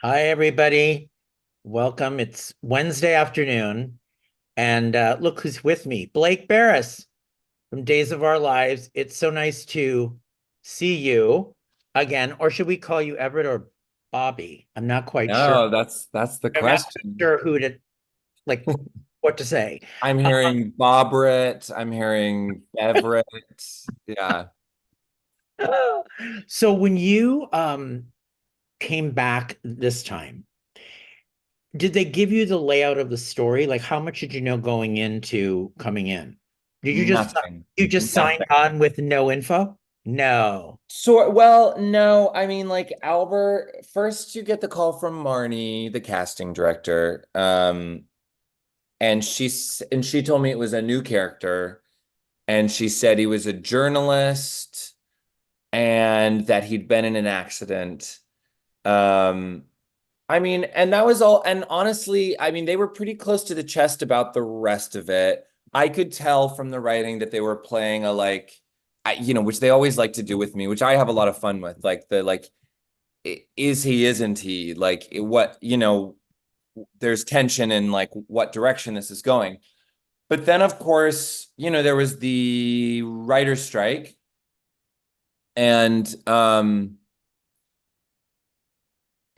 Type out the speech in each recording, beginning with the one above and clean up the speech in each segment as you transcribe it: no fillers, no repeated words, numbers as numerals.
Hi, everybody. Welcome. It's Wednesday afternoon. And look who's with me, Blake Berris from Days of Our Lives. It's so nice to see you again. Or should we call you Everett or Bobby? I'm not quite sure. No, that's the I'm not quite question. sure who to like, what to say. I'm hearing Bobrit. I'm hearing Everett. Yeah. So when you came back this time, did they give you the layout of the story? Like, how much did you know going into coming in? Did Nothing. you just sign Nothing. on with no info? No. So, well, no, I mean, like Albert, first you get the call from Marnie, the casting director. And she told me it was a new character, and she said he was a journalist and that he'd been in an accident. Um, I mean, and that was all. And honestly, I mean, they were pretty close to the chest about the rest of it. I could tell from the writing that they were playing a which they always like to do with me, which I have a lot of fun with. Is he, isn't he? There's tension in like what direction this is going. But then, of course, there was the writer's strike, and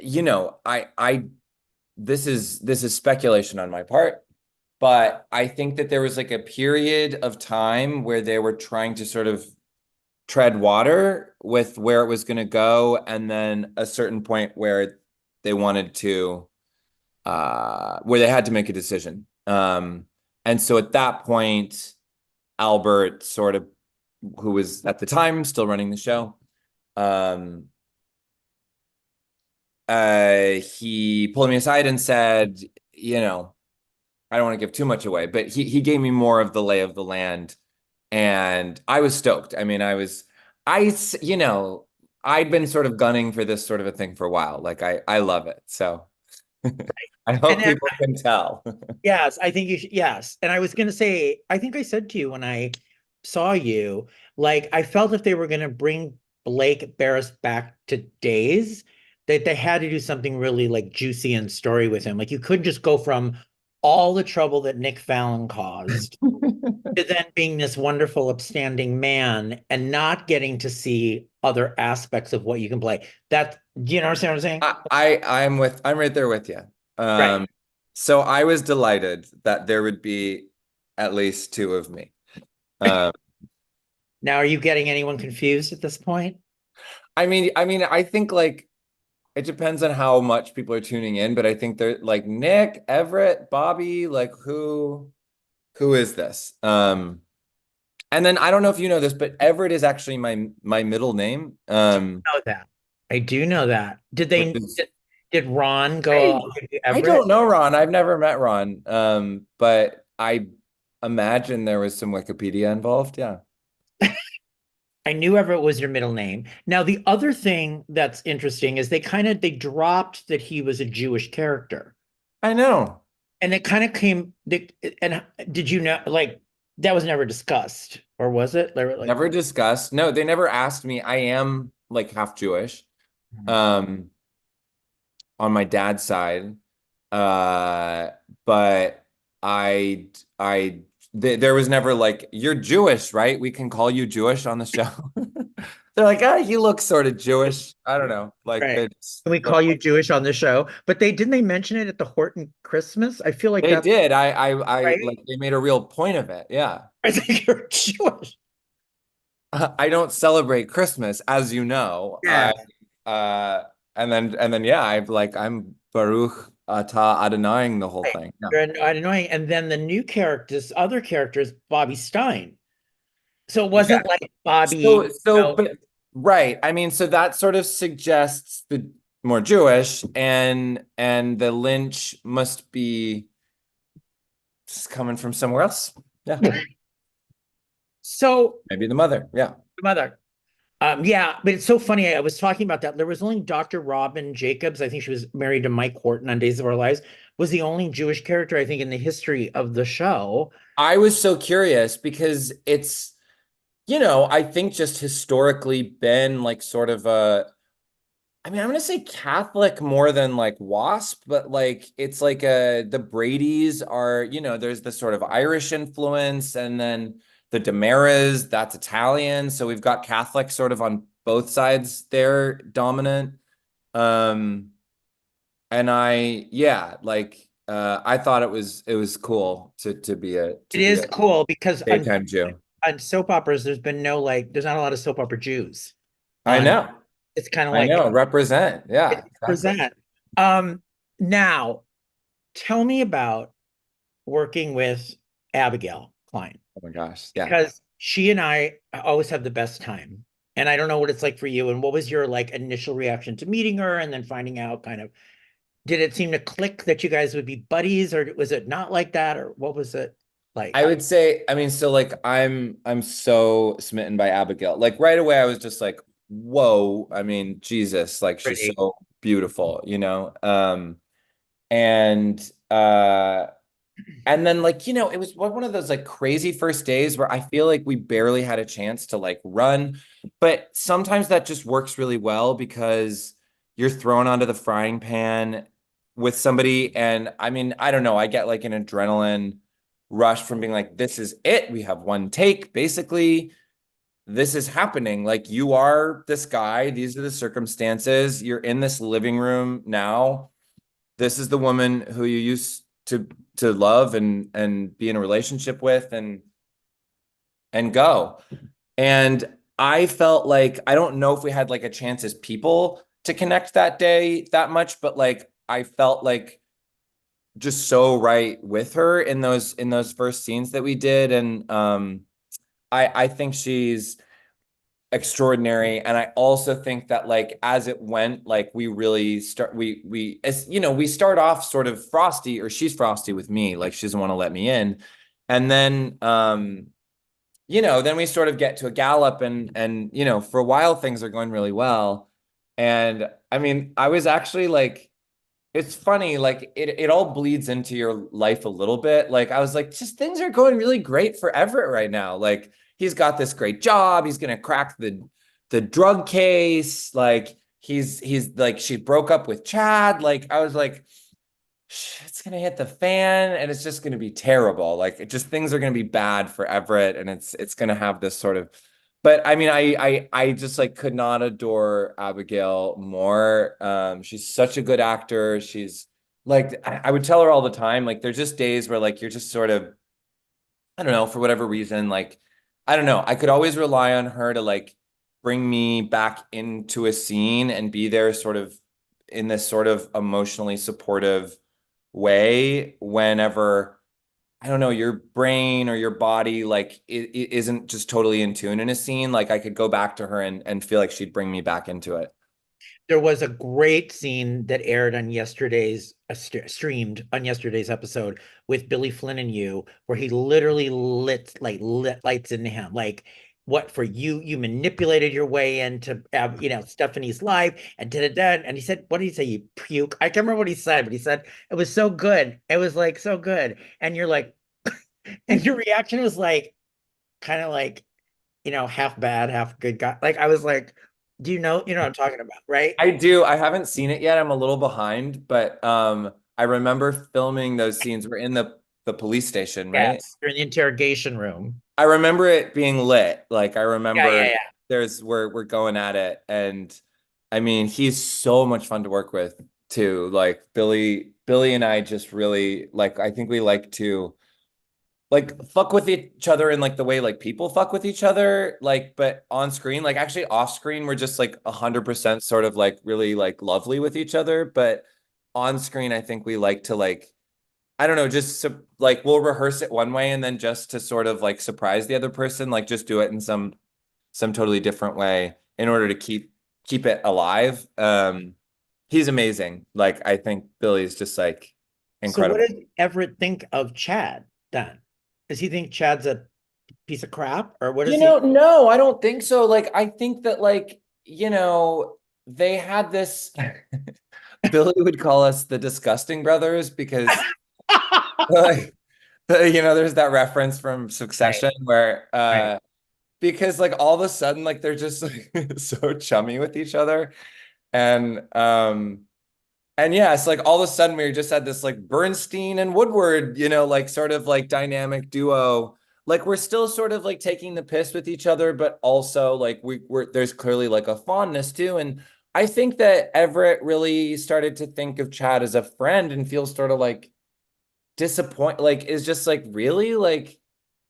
I this is speculation on my part, but I think that there was like a period of time where they were trying to sort of tread water with where it was going to go, and then a certain point where they wanted to where they had to make a decision. And so at that point, Albert sort of, who was at the time still running the show, um, he pulled me aside and said, I don't want to give too much away, but he gave me more of the lay of the land, and I was stoked. I mean, I, you know, I'd been sort of gunning for this sort of a thing for a while. Like I love it. So I And hope people can tell. yes, I think you should. Yes. And I was going to say, I think I said to you when I saw you, like, I felt if they were going to bring Blake Barris back to days, that they had to do something really like juicy and story with him. Like, you couldn't just go from all the trouble that Nick Fallon caused to then being this wonderful, upstanding man and not getting to see other aspects of what you can play. That, do you understand what I'm saying? I'm right there with you. Right. So I was delighted that there would be at least two of me. Um, Now, are you getting anyone confused at this point? I think like it depends on how much people are tuning in, but I think they're like Nick, Everett, Bobby, like who is this? And then I don't know if you know this, but Everett is actually my middle name. Know that. I do know that. Which is Did Ron go I along with I Everett? don't know Ron. I've never met Ron. But I imagine there was some Wikipedia involved. Yeah. I knew Everett was your middle name. Now, the other thing that's interesting is they dropped that he was a Jewish character. I know. And it kind of came and did you know like that was never discussed, or was it? They were like, Never discussed. No, they never asked me. I am like half Jewish. Um, on my dad's side. Uh, but there was never like, you're Jewish, right? We can call you Jewish on the show. They're like, ah, you look sort of Jewish. I don't know. Like right. Can we call you Jewish on the show? But didn't they mention it at the Horton Christmas? I feel like they that's did. I right. like they made a real point of it. Yeah. I think you're Jewish. I don't celebrate Christmas, as you know. Yeah. Uh and then yeah, I'm Baruch Atah Adonai the whole Right. thing. Yeah. You're annoying. And then the new characters, other characters, Bobby Stein. So it Yeah. wasn't like Bobby, So, but right. I mean, so that sort of suggests the more Jewish, and the Lynch must be just coming from somewhere else. Yeah. so Maybe the mother. Yeah. mother. Yeah, but it's so funny. I was talking about that. There was only Dr. Robin Jacobs. I think she was married to Mike Horton on Days of Our Lives, was the only Jewish character, I think, in the history of the show. I was so curious because I think just historically been like sort of a I mean, I'm gonna say Catholic more than like WASP, but like it's like the Bradys are, there's the sort of Irish influence, and then the Damaras, that's Italian. So we've got Catholic sort of on both sides there dominant. Um, and yeah, like I thought it was cool to be a to It be is a cool because daytime Jew. on soap operas, there's not a lot of soap opera Jews I on. know, It's kind of I like know. Represent, yeah, it's exactly. present. Um, Now tell me about working with Abigail Klein Oh my gosh, yeah. because she and I always have the best time. And I don't know what it's like for you. And what was your like initial reaction to meeting her and then finding out kind of, did it seem to click that you guys would be buddies, or was it not like that, or what was it I like? would say, I mean, so like I'm so smitten by Abigail. Like right away, I was just like, whoa. I mean, Jesus, like she's Pretty. so beautiful, and uh and then like, it was one of those like crazy first days where I feel like we barely had a chance to like run. But sometimes that just works really well because you're thrown onto the frying pan with somebody. And I mean, I don't know, I get like an adrenaline rush from being like, this is it. We have one take. Basically, this is happening. Like you are this guy, these are the circumstances. You're in this living room now. This is the woman who you used to love and be in a relationship with and go. And I felt like I don't know if we had like a chance as people to connect that day that much, but like I felt like just so right with her in those first scenes that we did. And I think she's extraordinary. And I also think that like as it went, like we really start we as we start off sort of frosty, or she's frosty with me, like she doesn't want to let me in. And then then we sort of get to a gallop, and for a while things are going really well. And I mean, I was actually like, it's funny, like it all bleeds into your life a little bit. Like I was like, just things are going really great for Everett right now. Like he's got this great job. He's gonna crack the drug case. Like he's like, she broke up with Chad. Like I was like, it's gonna hit the fan and it's just gonna be terrible. Like it just things are gonna be bad for Everett, and it's gonna have this sort of. But I mean, I just like could not adore Abigail more. She's such a good actor. She's like, I would tell her all the time, like there's just days where like you're just sort of, I don't know, for whatever reason, like I don't know. I could always rely on her to like bring me back into a scene and be there sort of in this sort of emotionally supportive way whenever, I don't know, your brain or your body like it isn't just totally in tune in a scene. Like I could go back to her and feel like she'd bring me back into it. There was a great scene that aired on yesterday's streamed on yesterday's episode with Billy Flynn and you, where he literally lit lights into him. Like, what for you? You manipulated your way into Stephanie's life and did it. And he said, "What did he say? You puke." I can't remember what he said, but he said it was so good. It was like so good, and you're like, and your reaction was like, kind of like, half bad, half good guy. Like I was like, do you know what I'm talking about, right? I do. I haven't seen it yet. I'm a little behind, but I remember filming those scenes. We're in the police station, right? Yes, you're in the interrogation room. I remember it being lit. Like I Yeah, remember yeah, yeah. we're going at it. And I mean, he's so much fun to work with too. Like Billy and I just really like, I think we like to like fuck with each other in like the way like people fuck with each other. Like, but on screen, like actually off screen, we're just like 100% sort of like really like lovely with each other. But on screen, I think we like to like, I don't know, just like we'll rehearse it one way and then just to sort of like surprise the other person, like just do it in some totally different way in order to keep it alive. He's amazing. Like I think Billy's just like So what incredible. does Everett think of Chad then? Does he think Chad's a piece of crap, or what does he? No, I don't think so. Like I think that like, they had this Billy would call us the disgusting brothers because like there's that reference from Right, Succession where right. because like all of a sudden like they're just like so chummy with each other. And and yeah, it's like all of a sudden we just had this like Bernstein and Woodward, like sort of like dynamic duo. Like we're still sort of like taking the piss with each other, but also like we're there's clearly like a fondness too. And I think that Everett really started to think of Chad as a friend and feels sort of like disappoint, like is just like really like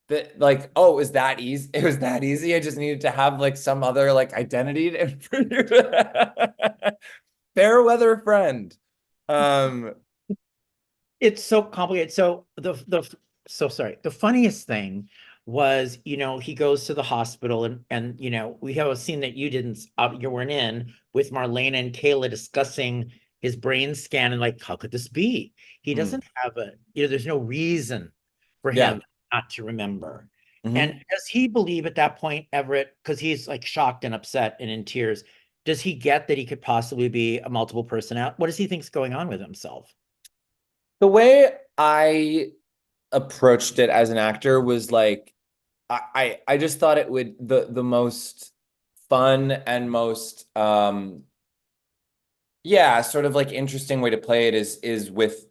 that, like, oh, is that easy? It was that easy. I just needed to have like some other like identity for you. Fair weather friend. Um, It's so complicated. So so sorry. The funniest thing was, he goes to the hospital, and we have a scene that you weren't in, with Marlena and Kayla discussing his brain scan, and like, how could this be? He hmm, doesn't have there's no reason for yeah. him not to remember. And Hmm. does he believe at that point, Everett, because he's like shocked and upset and in tears, does he get that he could possibly be a multiple personality? What does he think's going on with himself? The way I approached it as an actor was like I just thought it would the most fun and most yeah, sort of like interesting way to play it is with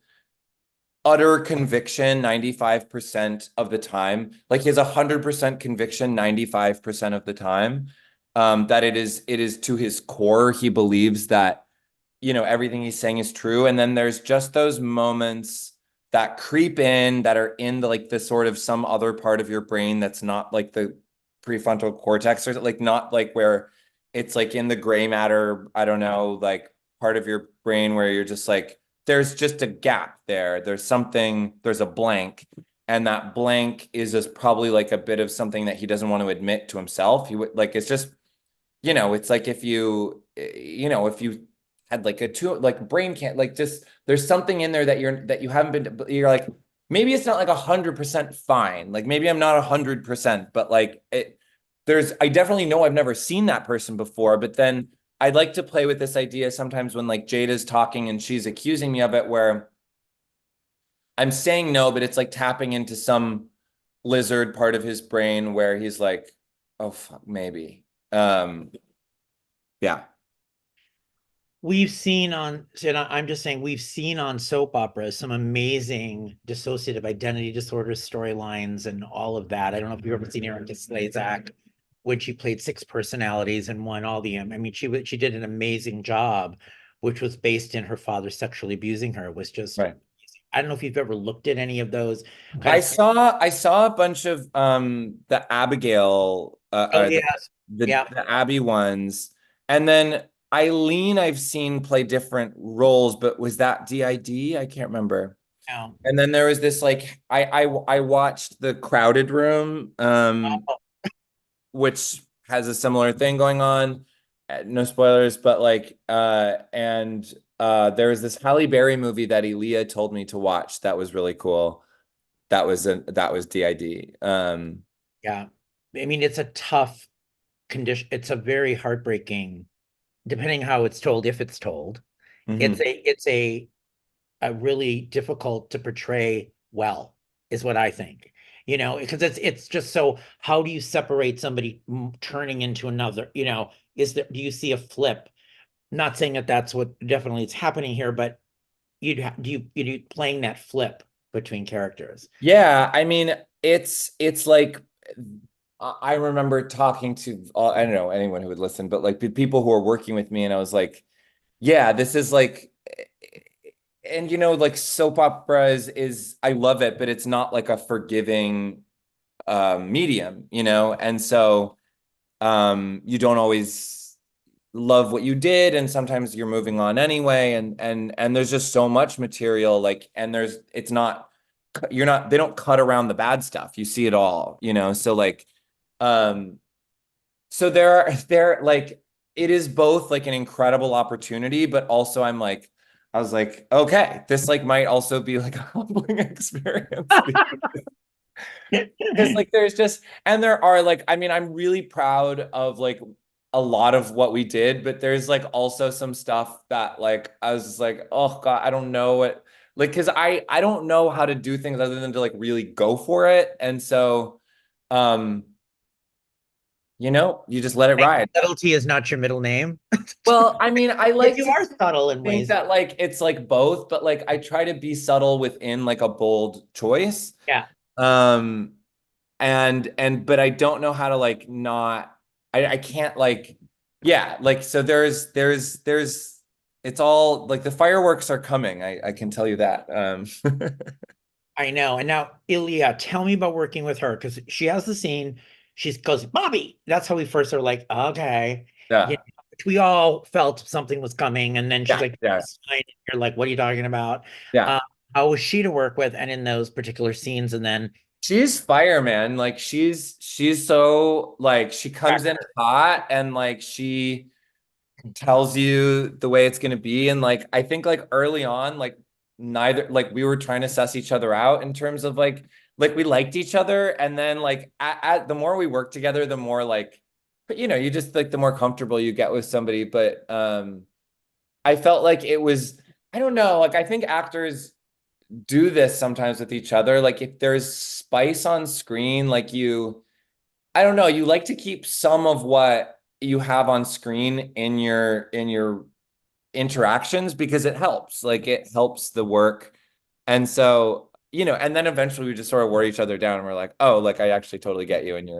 utter conviction 95% of the time. Like he has 100% conviction 95% of the time. That it is to his core. He believes that everything he's saying is true. And then there's just those moments that creep in that are in the like the sort of some other part of your brain that's not like the prefrontal cortex, or like not like where it's like in the gray matter, I don't know, like part of your brain where you're just like, there's just a gap there. There's something, there's a blank. And that blank is just probably like a bit of something that he doesn't want to admit to himself. He would like, it's just, it's like if you had like a two like brain can't like just there's something in there that you haven't you're like maybe it's not like 100% fine, like maybe I'm not 100%, but like I definitely know I've never seen that person before. But then I'd like to play with this idea sometimes when like Jada's talking and she's accusing me of it, where I'm saying no, but it's like tapping into some lizard part of his brain where he's like, oh fuck, maybe. Yeah. I'm just saying, we've seen on soap operas some amazing dissociative identity disorder storylines and all of that. I don't know if you've ever seen Erica Slezak, when she played six personalities and won all the, I mean, she did an amazing job, which was based in her father sexually abusing her. It was just, Right. I don't know if you've ever looked at any of those kind I of. saw I saw a bunch of the Abigail Oh, or yes. Yeah. the Abby ones. And then Eileen I've seen play different roles, but was that DID? I can't remember. Yeah. And then there was this like I watched The Crowded Room, Oh, which has a similar thing going on. No spoilers, but like and there was this Halle Berry movie that Elia told me to watch that was really cool. That was DID. yeah. I mean, it's a tough condition. It's a very heartbreaking, depending how it's told, if it's told. Mhm. It's a really difficult to portray well, is what I think. Because it's just so, how do you separate somebody turning into another? Do you see a flip? Not saying that that's what definitely is happening here, but do you playing that flip between characters? Yeah, I mean, it's like I remember talking to I don't know anyone who would listen, but like the people who are working with me, and I was like, yeah, this is like, and like soap operas is I love it, but it's not like a forgiving medium, and so you don't always love what you did, and sometimes you're moving on anyway, and there's just so much material, like, and it's not you're not they don't cut around the bad stuff, you see it all, so like um so there like it is both like an incredible opportunity, but also I was like, okay, this like might also be like a humbling experience. Because like there's just, and there are like, I mean, I'm really proud of like a lot of what we did, but there's like also some stuff that like I was just like, oh God, I don't know what, like, because I don't know how to do things other than to like really go for it. And so um you just let it Like, ride. subtlety is not your middle name. Well, I mean, I But like you to are subtle in think ways. that like it's like both, but like I try to be subtle within like a bold choice. Yeah. Um, and but I don't know how to like not I can't like yeah, like so there's it's all like the fireworks are coming. I can tell you that. I know. And now, Ilya, tell me about working with her because she has the scene. She goes, Bobby. That's how we first are like, okay. You Yeah. know, we all felt something was coming. And then she's Yeah. like, Yeah. "It's fine." And you're like, what are you talking about? Yeah. Uh, how was she to work with and in those particular scenes? And then She's fire, man. Like she's so like she comes in hot and like she tells you the way it's going to be. And like I think like early on like neither like we were trying to suss each other out in terms of like we liked each other, and then like at the more we work together the more like you just like the more comfortable you get with somebody. But I felt like it was, I don't know, like I think actors do this sometimes with each other, like if there's spice on screen, like I don't know, you like to keep some of what you have on screen in your interactions because it helps. Like it helps the work. And so, and then eventually we just sort of wore each other down and we're like, oh, like I actually totally get you and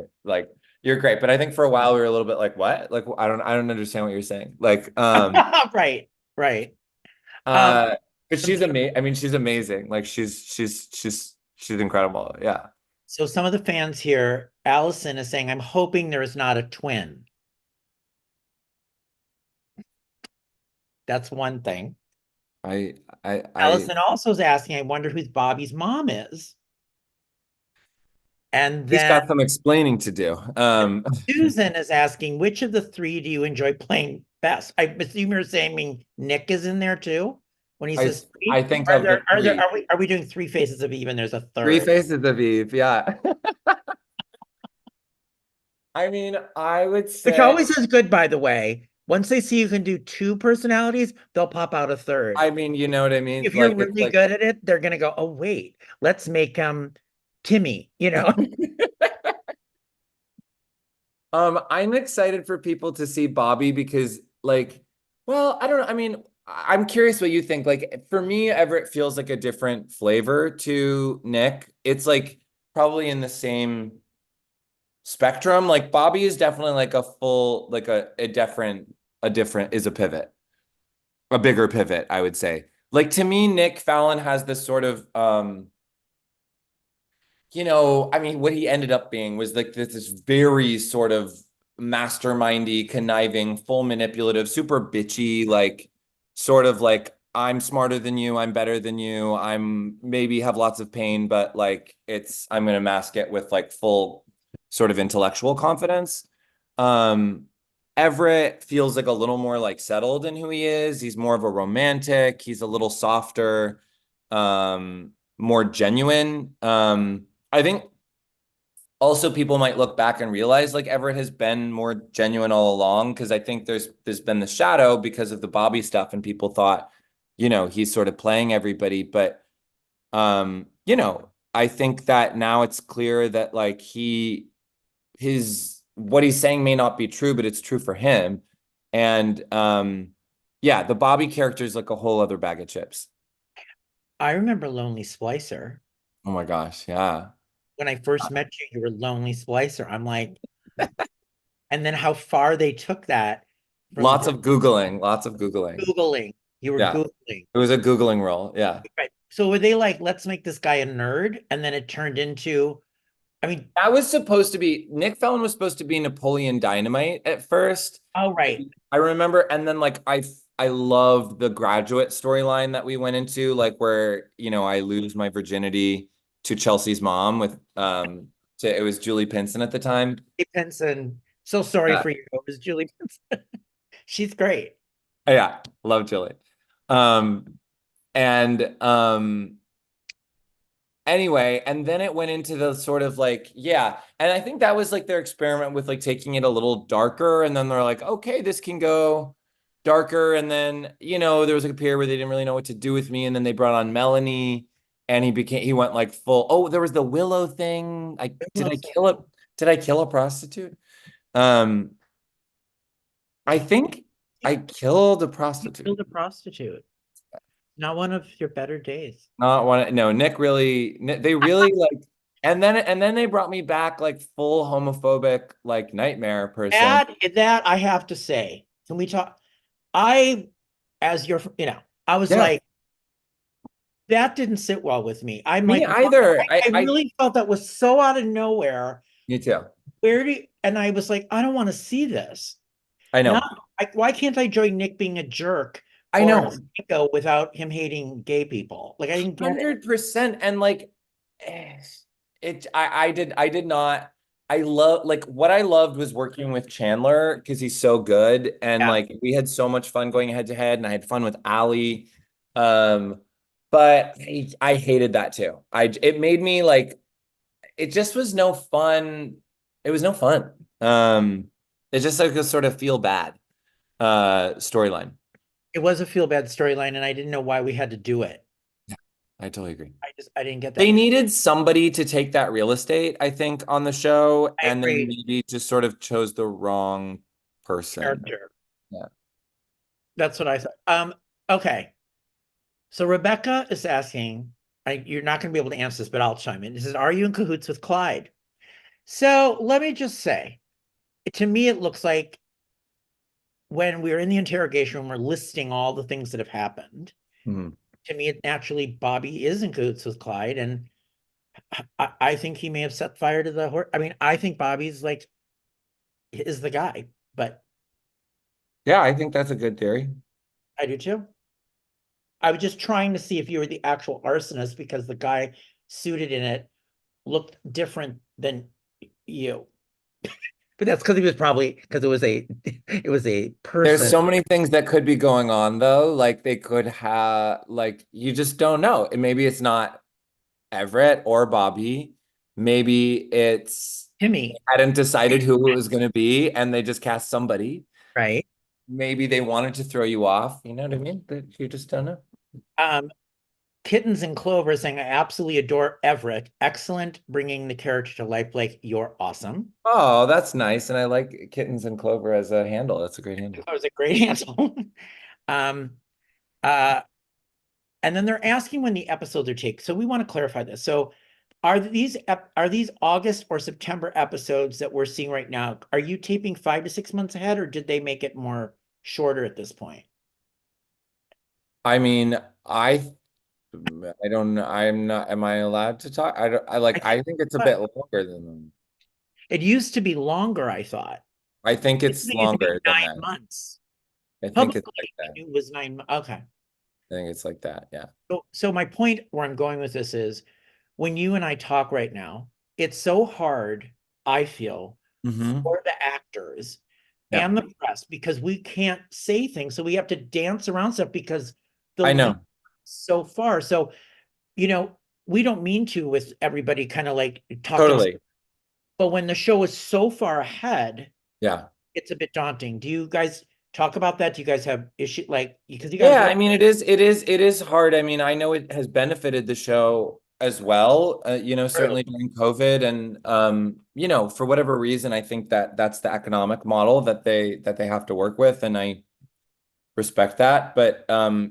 you're great. But I think for a while we were a little bit like, what? Like I don't understand what you're saying. Like right, right. Um, uh but some she's amazing. I mean, she's amazing. Like she's incredible. Yeah. so some of the fans here, Allison is saying, I'm hoping there is not a twin. That's one thing. I I Allison also is asking, I wonder who Bobby's mom is. And He's then got some explaining to do. Susan is asking, which of the three do you enjoy playing best? I assume you're saying Nick is in there too when he I says I three. think Are of there the are there three. are we doing three faces of even there's a Three third? faces of Eve, yeah. I mean, I would Which say, always is good, by the way. Once they see you can do two personalities, they'll pop out a third. I mean, you know what I mean? If you're Like it's really like good at it, they're gonna go, oh wait, let's make Timmy, you know. I'm excited for people to see Bobby because like, well, I don't know. I mean, I'm curious what you think. Like for me, Everett feels like a different flavor to Nick. It's like probably in the same spectrum. Like Bobby is definitely like a full, like a different is a pivot, a bigger pivot, I would say. Like to me, Nick Fallon has this sort of I mean, what he ended up being was like this very sort of mastermindy, conniving, full manipulative, super bitchy, like sort of like I'm smarter than you, I'm better than you, I'm maybe have lots of pain, but like I'm gonna mask it with like full sort of intellectual confidence. Um, Everett feels like a little more like settled in who he is. He's more of a romantic, he's a little softer, more genuine. I think also people might look back and realize like Everett has been more genuine all along because I think there's been the shadow because of the Bobby stuff and people thought, he's sort of playing everybody. But I think that now it's clear that like his what he's saying may not be true, but it's true for him. And yeah, the Bobby character is like a whole other bag of chips. I remember Lonely Splicer. Oh my gosh, yeah. When I first met you, you were Lonely Splicer. I'm like, and then how far they took that from Lots of Googling, lots of Googling. Googling. You were Yeah. Googling. It was a Googling role. Yeah. Right. So were they like, let's make this guy a nerd? And then it turned into, I mean, That was supposed to be Nick Fallon was supposed to be Napoleon Dynamite at first. oh, right. I remember, and then like I loved the graduate storyline that we went into, like where, I lose my virginity to Chelsea's mom with it was Julie Pinson at the time. Julie Pinson. So sorry Yeah. for you. It was Julie Pinson. She's great. Yeah, love Julie. Um and anyway, and then it went into the sort of like, yeah. And I think that was like their experiment with like taking it a little darker. And then they're like, okay, this can go darker. And then, there was like a period where they didn't really know what to do with me. And then they brought on Melanie and he went like full, oh, there was the Willow thing. Did I kill a prostitute? Um, I think I killed a You prostitute. killed a prostitute. Not one of your better days. Not one. No, Nick really. They really like. And then they brought me back like full homophobic like nightmare person. That I have to say, can we talk? I, as your, I was Yeah, like, that didn't sit well with me. I'm me like, either. I really felt that was so out of nowhere. Me too. Where do you, and I was like, I don't want to see this. I Now, know. why can't I join Nick being a jerk I or a know. psycho without him hating gay people? Like, I didn't get it. 100%. And like, eh, I did not. I love like what I loved was working with Chandler because he's so good. And Yeah. like we had so much fun going head to head, and I had fun with Ali. Um, but I hated that too. It made me like it just was no fun. It was no fun. It's just like a sort of feel bad storyline. It was a feel bad storyline, and I didn't know why we had to do it. I totally agree. I didn't get They that. needed somebody to take that real estate, I think, on the show, I and they agree. maybe just sort of chose the wrong person. Character. Yeah. That's what I thought. Okay. So Rebecca is asking, you're not going to be able to answer this, but I'll chime in. It says, are you in cahoots with Clyde? So let me just say, to me, it looks like when we're in the interrogation room, we're listing all the things that have happened. Mhm. To me, it naturally Bobby is in cahoots with Clyde, and I think he may have set fire to the horse. I mean, I think Bobby's like is the guy, but Yeah, I think that's a good theory. I do too. I was just trying to see if you were the actual arsonist because the guy suited in it looked different than you. But that's because he was probably because it was a There's person. so many things that could be going on, though. Like they could have, like, you just don't know. And maybe it's not Everett or Bobby. Maybe it's they Timmy, hadn't decided who it was going to be, and they just cast somebody. right? Maybe they wanted to throw you off. You know what I mean? But you just don't know. Um, Kittens and Clover saying, I absolutely adore Everett. Excellent bringing the character to life. Blake, you're awesome. Oh, that's nice. And I like Kittens and Clover as a handle. That's a great handle. That was a great answer. um, uh, and then they're asking when the episodes are taped. So we want to clarify this. So are these August or September episodes that we're seeing right now? Are you taping 5 to 6 months ahead, or did they make it more shorter at this point? I mean, I I don't know. I'm not, am I allowed to talk? I don't, I think I think it's a bit longer than them. it used to be longer, I thought. I think It it's used to be longer than 9 that. months. I think it's like Publicly, I that. knew it was 9 months. Okay. I think it's like that. Yeah. So my point where I'm going with this is when you and I talk right now, it's so hard, I feel, Hmm. for the actors Yeah. and the press because we can't say things. So we have to dance around stuff because the I lead know. so far. So, you know, we don't mean to with everybody kind of like talking, Totally. but when the show is so far ahead, Yeah. it's a bit daunting. Do you guys talk about that? Do you guys have issue like because you guys Yeah, I work? mean, it is hard. I mean, I know it has benefited the show as well, True. certainly during COVID and for whatever reason, I think that that's the economic model that they have to work with, and I respect that. But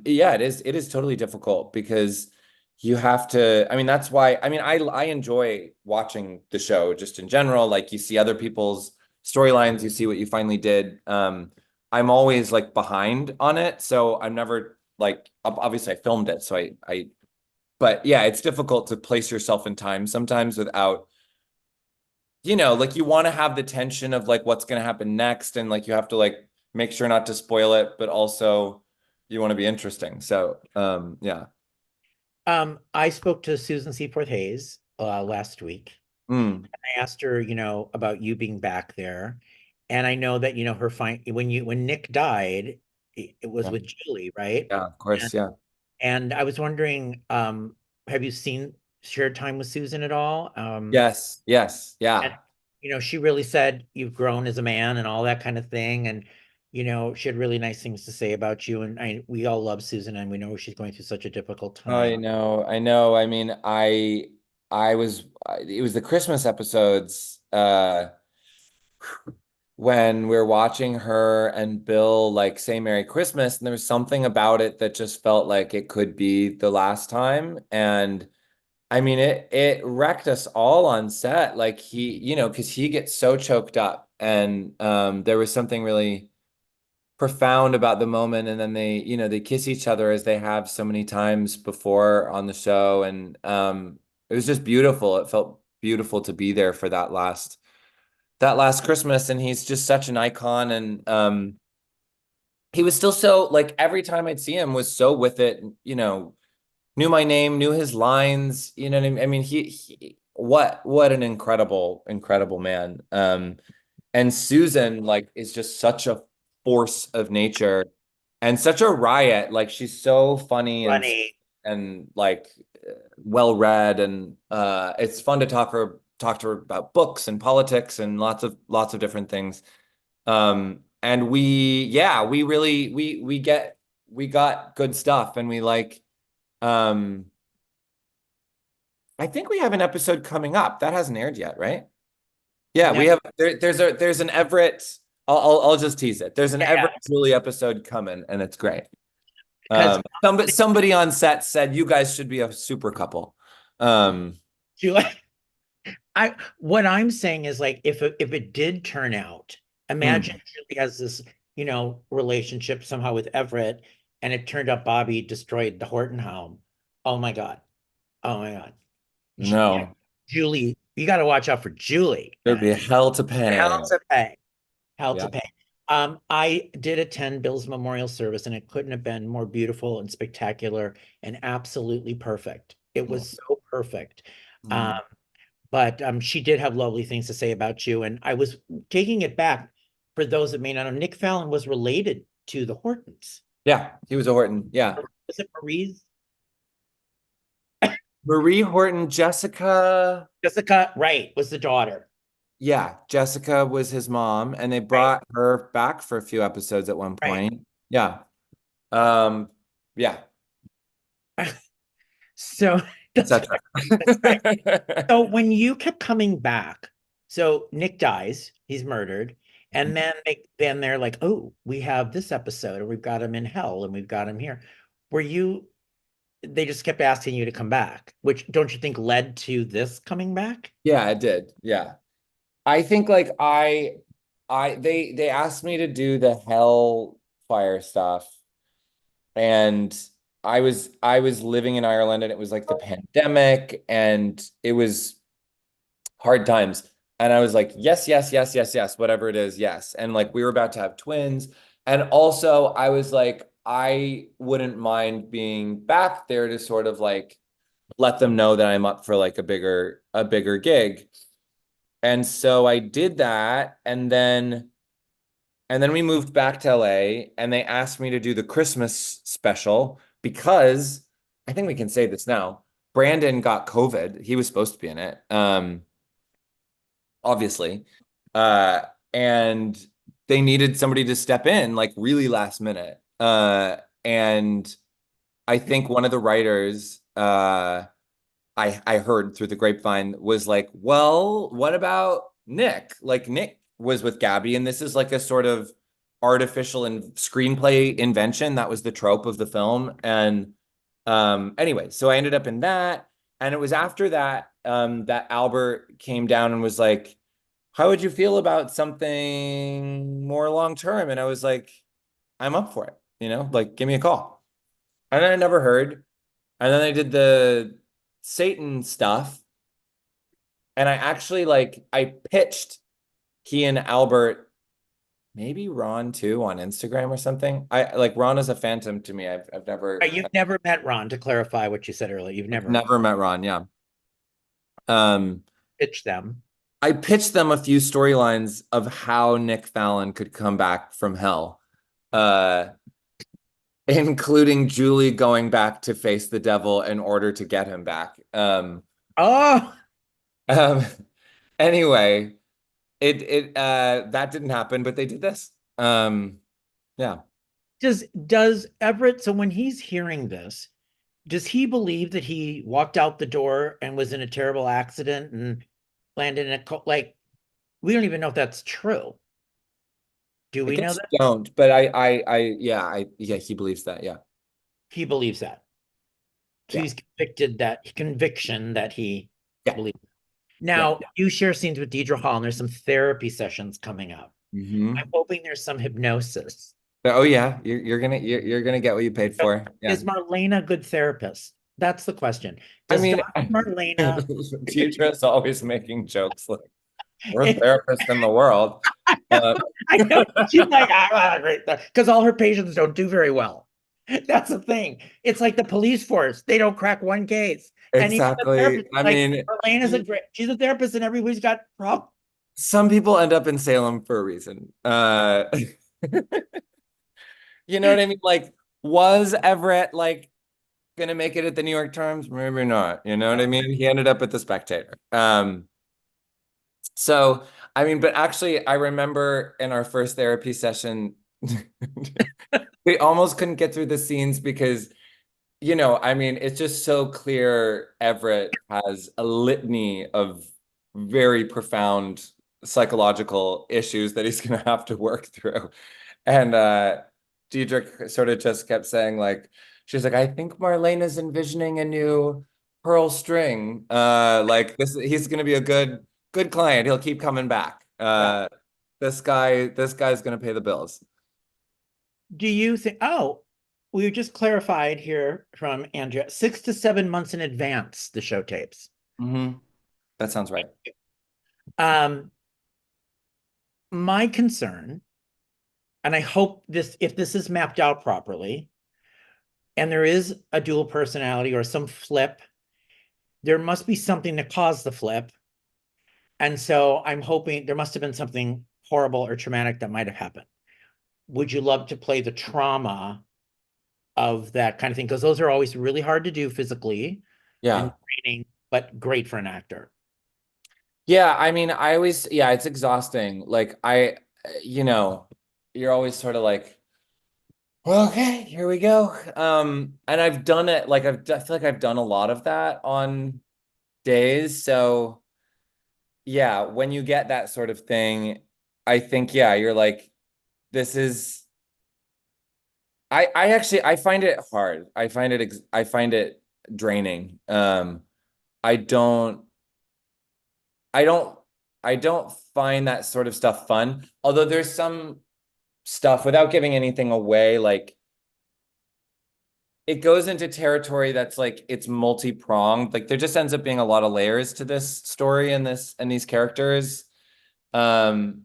yeah, it is totally difficult because you have to, I mean, that's why, I mean, I enjoy watching the show just in general. Like you see other people's storylines, you see what you finally did. I'm always like behind on it, so I'm never like obviously I filmed it, so I but yeah, it's difficult to place yourself in time sometimes without like you want to have the tension of like what's going to happen next, and like you have to like make sure not to spoil it, but also you want to be interesting. So, yeah. I spoke to Susan Seaforth Hayes last week. Mm, I asked her, about you being back there. And I know that, her when Nick died, it was yeah, with Julie, right? yeah, of And, course, yeah. and I was wondering, have you shared time with Susan at all? Yes, yes, And, yeah. she really said you've grown as a man and all that kind of thing. And, she had really nice things to say about you. And we all love Susan and we know she's going through such a difficult time. I know, I know. I mean, it was the Christmas episodes. when we're watching her and Bill like say Merry Christmas, and there was something about it that just felt like it could be the last time. And I mean, it wrecked us all on set. Like he, because he gets so choked up, and there was something really profound about the moment. And then they kiss each other as they have so many times before on the show, and it was just beautiful. It felt beautiful to be there for that last Christmas, and he's just such an icon. And he was still so like every time I'd see him was so with it, knew my name, knew his lines, you know what I mean? I mean, what an incredible man. And Susan like is just such a force of nature and such a riot. Like she's so funny Funny. and like well read, and it's fun to talk to her about books and politics and lots of different things. And we really we got good stuff, and we like I think we have an episode coming up that hasn't aired yet, right? Yeah, No, we have there's an Everett. I'll just tease it. There's an yeah, Everett Julie episode coming, and it's great. because Somebody on set said you guys should be a super couple. Julie, what I'm saying is like if it did turn out, imagine mm, Julie has this, relationship somehow with Everett, and it turned out Bobby destroyed the Horton home. Oh my God. Oh my God. Yeah, no, Julie, you got to watch out for Julie, there'd man. be hell to How pay. to pay. How to Yeah. pay. I did attend Bill's memorial service, and it couldn't have been more beautiful and spectacular and absolutely perfect. It was so perfect. Um, Mm. but she did have lovely things to say about you. And I was taking it back for those that may not know, Nick Fallon was related to the Hortons. Yeah, he was a Horton. Yeah. Was it Marie's? Marie Horton, Jessica. Jessica, right, was the daughter. Yeah, Jessica was his mom, and they Right, brought her back for a few episodes at one right. point. Yeah. Um, yeah, So that's etc. that's right. So when you kept coming back, so Nick dies, he's murdered, and then they're like, oh, we have this episode, and we've got him in hell, and we've got him here. Were you? They just kept asking you to come back, which don't you think led to this coming back? Yeah, it did. Yeah. I think like they asked me to do the Hellfire stuff, and I was living in Ireland, and it was like the pandemic, and it was hard times. And I was like, yes, yes, yes, yes, yes, whatever it is, yes. And like we were about to have twins. And also I was like, I wouldn't mind being back there to sort of like let them know that I'm up for like a bigger gig. And so I did that. And then we moved back to LA, and they asked me to do the Christmas special because I think we can say this now. Brandon got COVID. He was supposed to be in it. Obviously. Uh, and they needed somebody to step in like really last minute. And I think one of the writers, I heard through the grapevine was like, well, what about Nick? Like Nick was with Gabby, and this is like a sort of artificial and screenplay invention. That was the trope of the film. And anyway, so I ended up in that. And it was after that that Albert came down and was like, how would you feel about something more long term? And I was like, I'm up for it, like give me a call. And then I never heard. And then I did the Satan stuff. And I actually like I pitched he and Albert, maybe Ron too, on Instagram or something. I like Ron is a phantom to me. I've never You've never met Ron, to clarify what you said earlier. You've never met, never met Ron, yeah. Um pitched them. I pitched them a few storylines of how Nick Fallon could come back from hell. Uh including Julie going back to face the devil in order to get him back. Oh, Um anyway, it that didn't happen, but they did this. Yeah. does Everett, so when he's hearing this, does he believe that he walked out the door and was in a terrible accident and landed in a like we don't even know if that's true. Do I we know guess that? you don't, but yeah, he believes that. Yeah. He believes that. So Yeah. he's conviction that he Yeah. believes. Yeah. Now, you share scenes with Deidre Hall, and there's some therapy sessions coming up. I'm Hmm. hoping there's some hypnosis. Oh yeah, you're gonna get what you paid So for. Yeah. is Marlena a good therapist? That's the question. I Does mean, Dr. Marlena, Deidre's always making jokes like we're therapists in the world. Uh, I know she's like, I'm not a great because all her patients don't do very well. That's the thing. It's like the police force. They don't crack one case. And even the exactly. therapist, I like mean, Marlena's a great, she's a therapist and everybody's got problems. some people end up in Salem for a reason. You know what I mean? Like, was Everett like gonna make it at the New York Times? Maybe not. You know what I mean? He ended up at the Spectator. So I mean, but actually, I remember in our first therapy session, we almost couldn't get through the scenes because, I mean, it's just so clear Everett has a litany of very profound psychological issues that he's gonna have to work through. And Diedrich sort of just kept saying, like, she's like, I think Marlene is envisioning a new pearl string. Like he's gonna be a good client. He'll keep coming back. Yeah. This guy's gonna pay the bills. Do you think, oh, we just clarified here from Andrea, 6 to 7 months in advance, the show tapes. Hmm. That sounds right. Um, my concern, and I hope this, if this is mapped out properly, and there is a dual personality or some flip, there must be something to cause the flip. And so I'm hoping there must have been something horrible or traumatic that might have happened. Would you love to play the trauma of that kind of thing? Because those are always really hard to do physically and Yeah. training, but great for an actor. Yeah, I mean, yeah, it's exhausting. Like you know, you're always sort of like, well, okay, here we go. And I've done it, like I feel like I've done a lot of that on days. So yeah, when you get that sort of thing, I think, yeah, you're like, this is, I find it hard. I find it draining. I don't, I don't, I don't find that sort of stuff fun. Although there's some stuff without giving anything away, like it goes into territory that's like it's multi-pronged. Like there just ends up being a lot of layers to this story and these characters. Um,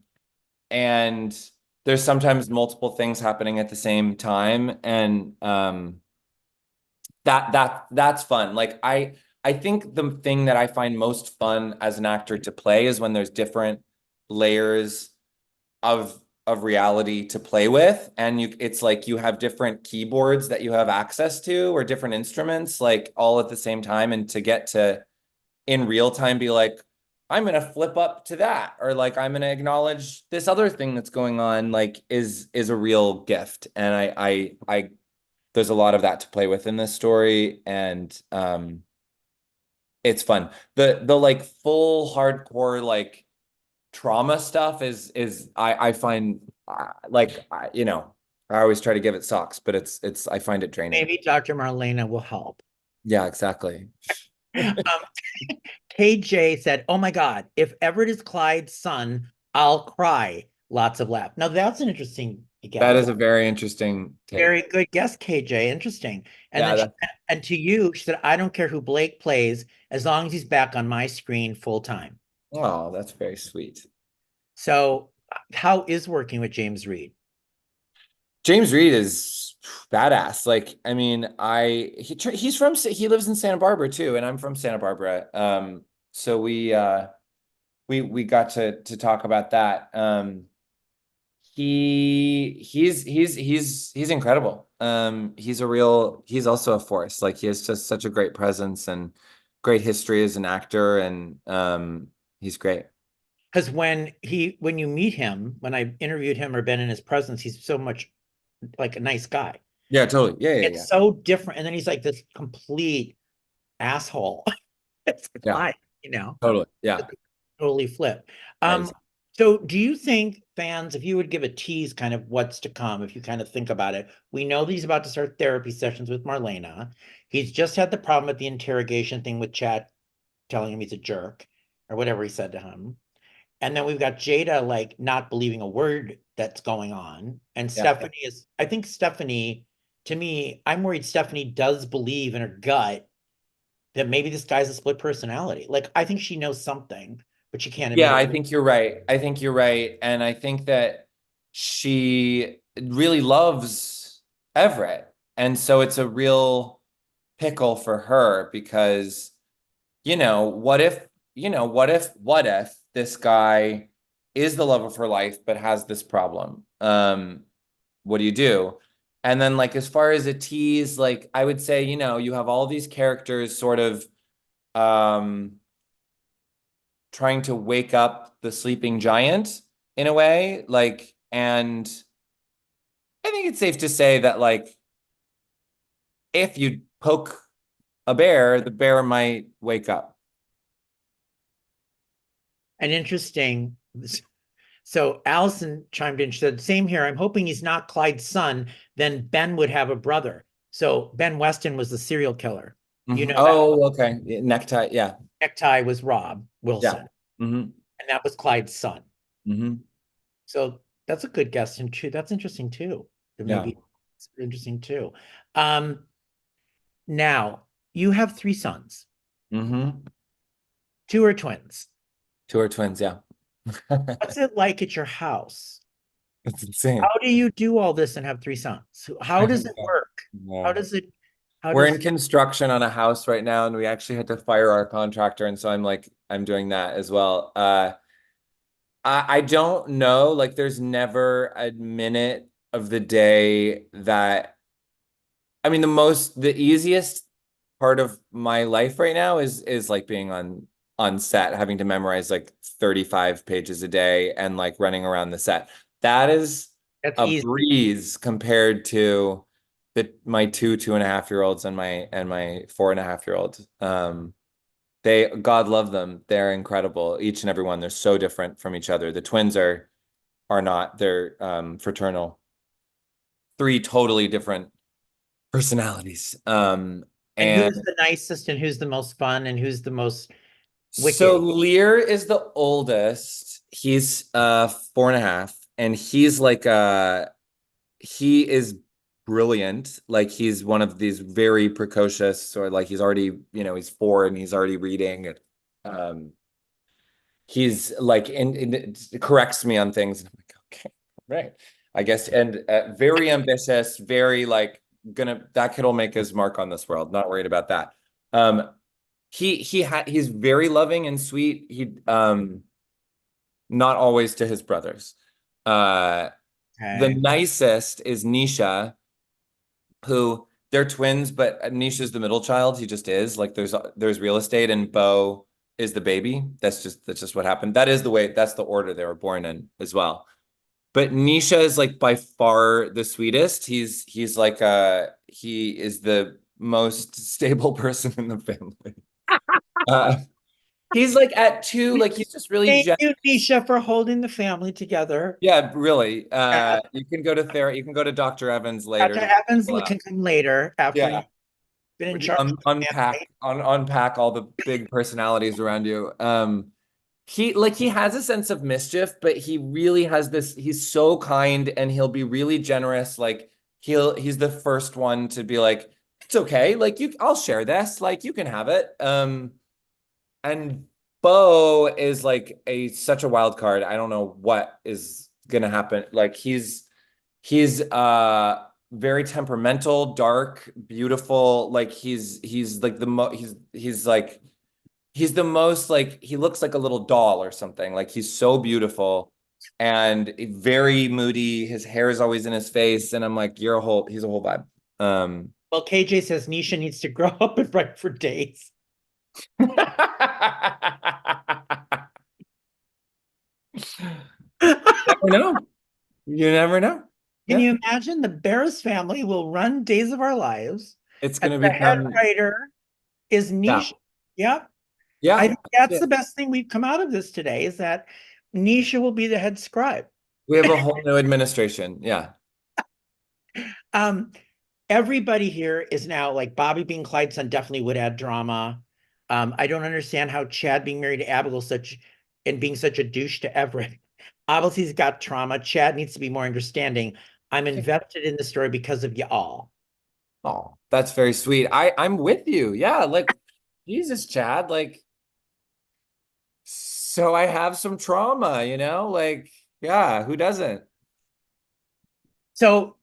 and there's sometimes multiple things happening at the same time. And that's fun. Like I think the thing that I find most fun as an actor to play is when there's different layers of reality to play with, and it's like you have different keyboards that you have access to or different instruments like all at the same time, and to get to in real time be like, I'm gonna flip up to that, or like I'm gonna acknowledge this other thing that's going on, like is a real gift. And I there's a lot of that to play with in this story, and it's fun. The like full hardcore like trauma stuff is I find like I always try to give it socks, but it's I find it draining. Maybe Dr. Marlena will help. Yeah, exactly. KJ said, oh my God, if Everett is Clyde's son, I'll cry. Lots of laugh. Now that's an interesting That is guess. a very interesting take. Very good guess, KJ. Interesting. And Yeah, then that and to you, she said, I don't care who Blake plays as long as he's back on my screen full time. oh, that's very sweet. So how is working with James Reed? James Reed is badass. Like, I mean, he lives in Santa Barbara too, and I'm from Santa Barbara. So we got to talk about that. He's incredible. He's also a force. Like he has just such a great presence and great history as an actor, and he's great. Because when you meet him, when I interviewed him or been in his presence, he's so much like a nice guy. Yeah, totally. Yeah, yeah, yeah. It's so different. And then he's like this complete asshole. It's Yeah, Clyde, totally. Yeah. totally flip. Yeah, Um, So do you think fans, if you would give a tease kind of what's to come, if you kind of think about it, we know that he's about to start therapy sessions with Marlena. He's just had the problem with the interrogation thing with Chad telling him he's a jerk or whatever he said to him. And then we've got Jada like not believing a word that's going on. And Yeah. Stephanie is, I think Stephanie, to me, I'm worried Stephanie does believe in her gut that maybe this guy's a split personality. Like, I think she knows something, but she can't admit Yeah, I it. think you're right. I think you're right. And I think that she really loves Everett. And so it's a real pickle for her because, what if this guy is the love of her life but has this problem? What do you do? And then like as far as a tease, like I would say, you have all these characters sort of um trying to wake up the sleeping giant in a way, like, and I think it's safe to say that like if you poke a bear, the bear might wake up. And interesting. So Allison chimed in. She said, same here. I'm hoping he's not Clyde's son. Then Ben would have a brother. So Ben Weston was the serial killer. You know that Oh, okay. Necktie. Yeah. necktie was Rob Yeah. Wilson, hmm and that was Clyde's son. hmm So that's a good guess. And too, that's interesting too. Yeah. Maybe it's interesting too. Um, Now you have three sons, hmm two are twins. Two are twins. Yeah. What's it like at your house? It's insane. How do you do all this and have three sons? How I does it know. work? How Yeah. does it, how We're in does, construction on a house right now, and we actually had to fire our contractor, and so I'm doing that as well. I don't know. Like, there's never a minute of the day that I mean, the easiest part of my life right now is like being on set, having to memorize like 35 pages a day and like running around the set. That is that's a easy. breeze compared to my 2.5 year olds and my 4.5 year old. God love them. They're incredible. Each and every one. They're so different from each other. The twins are not. They're fraternal. Three totally different personalities. And And who's the nicest and who's the most fun and who's the most so wicked? Lear is the oldest. He's 4.5, and he is brilliant. Like he's one of these very precocious, or like he's already, he's 4 and he's already reading. And he's like corrects me on things, and I'm like, okay, right. I guess, and very ambitious, very like that kid will make his mark on this world. Not worried about that. He's very loving and sweet. Not always to his brothers. The Okay. nicest is Nisha, who they're twins, but Nisha's the middle child. He just is. Like there's real estate, and Bo is the baby. That's just what happened. That's the order they were born in as well. But Nisha is like by far the sweetest. He's like he is the most stable person in the family. Uh, he's like at 2, like he's just really Thank you, Nisha, for holding the family together. Yeah, really. Yeah, You can go to therapy. You can go to Dr. Evans later Dr. to Evans chill out. can come later after Yeah, you've been in we can charge of the family. unpack all the big personalities around you. He has a sense of mischief, but he really has this. He's so kind, and he'll be really generous. Like he's the first one to be like, it's okay. Like I'll share this. Like you can have it. And Bo is like such a wild card. I don't know what is gonna happen. Like he's very temperamental, dark, beautiful. Like he's like he's the most like he looks like a little doll or something. Like he's so beautiful and very moody. His hair is always in his face, and I'm like, he's a whole vibe. Well, KJ says Nisha needs to grow up and write for days. Never know. You never know. Can Yeah. you imagine the Barris family will run Days of Our Lives It's and gonna the head become writer is yeah. Nisha? Yep. I Yeah. think that's the best thing we've come out of this today is that Nisha will be the head scribe. We have a whole new administration. Yeah. Um, Everybody here is now like Bobby being Clyde's son definitely would add drama. I don't understand how Chad being married to Abigail such and being such a douche to Everett. Obviously, he's got trauma. Chad needs to be more understanding. I'm invested in the story because of y'all. Oh, that's very sweet. I'm with you. Yeah, like Jesus, Chad. Like, so I have some trauma, Like, yeah, who doesn't? So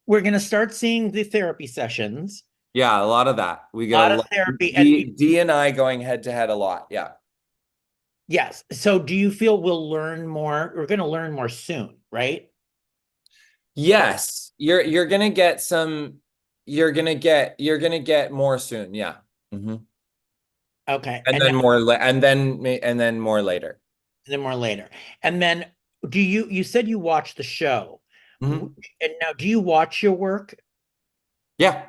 we're gonna start seeing the therapy sessions. Yeah, a lot of that. We A get a lot of lot. therapy, and D and I going head to head a lot. Yeah. yes. So do you feel we'll learn more? We're gonna learn more soon, right? Yes, you're gonna get some. You're gonna get more soon. Yeah. Hmm. Okay, And and then more, and then more later. then more later. And then do you said you watched the show. Hmm. And now do you watch your work? Yeah,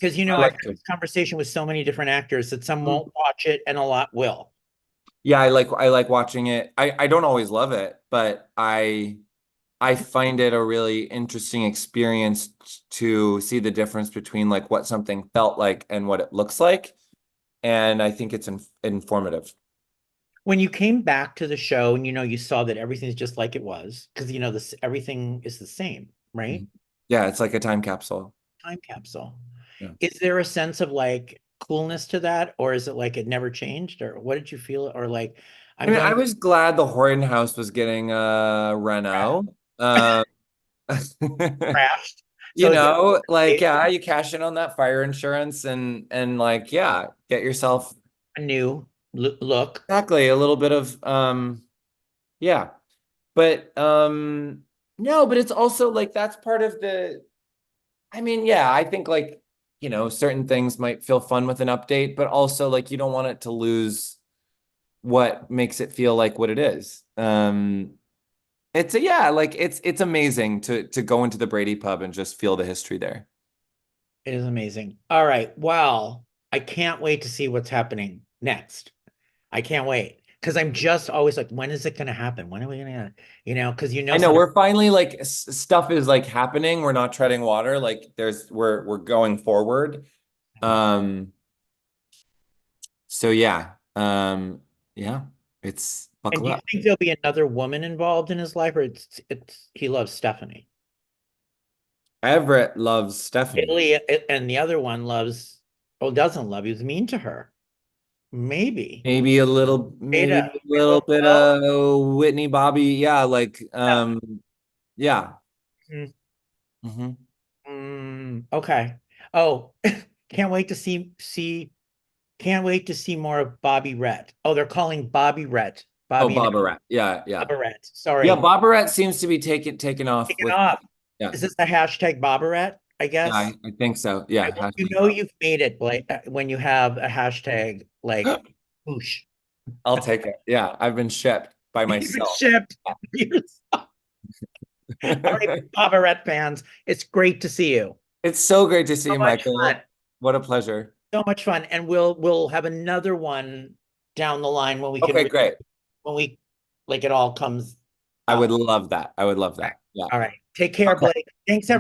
Because I I've like had to. this conversation with so many different actors that some Mhm. won't watch it and a lot will. Yeah, I like watching it. I don't always love it, but I find it a really interesting experience to see the difference between like what something felt like and what it looks like. And I think it's informative. When you came back to the show and you saw that everything's just like it was, because this everything is the same, right? Mhm. Yeah, it's like a time capsule. Time capsule. Yeah. Is there a sense of like coolness to that, or is it like it never changed, or what did you feel? Or like, I I'm mean, I going was glad the Horton house was getting reno. Uh, crashed. So it's like, a yeah, you cash in on that fire insurance and like, yeah, get yourself new look. exactly a little bit of yeah. But no, but it's also like that's part of the I mean, yeah, I think like, certain things might feel fun with an update, but also like you don't want it to lose what makes it feel like what it is. Yeah, like it's amazing to go into the Brady pub and just feel the history there. It is amazing. All right. Well, I can't wait to see what's happening next. I can't wait because I'm just always like, when is it going to happen? When are we going to, because I know some we're finally like stuff is like happening. We're not treading water. Like we're going forward. Um, so yeah. Yeah, it's and buckle do you up. think there'll be another woman involved in his life, or it's he loves Stephanie? Everett loves Stephanie. Italy, and the other one loves, oh, doesn't love. He was mean to her. Maybe. Maybe Ada, a little bit well, of Whitney Bobby. Yeah, like yeah. mm, Hmm. okay. Oh, can't wait to can't wait to see more of Bobby Rhett. Oh, they're calling Bobby Rhett. Oh, Bobby and Bobberette. Yeah, yeah. Bobberette. Yeah, Sorry. Bobberette seems to be taken off Take it with off. yeah. Is this the hashtag Bobberette, I Yeah, guess? I think so. Yeah, You hashtag know Bob. you've made it, Blake, when you have a hashtag like whoosh. I'll take it. Yeah, I've been shipped by You've been myself. shipped. All right, Bobberette fans, it's great to see you. It's so great to see So you, much Michael. fun. What a pleasure. So much fun. And we'll have another one down the line when we can Okay, great. when we like it all comes I would out. love that. I would love All right. that. Yeah. All right. Take care, Okay. Blake. Thanks, everyone.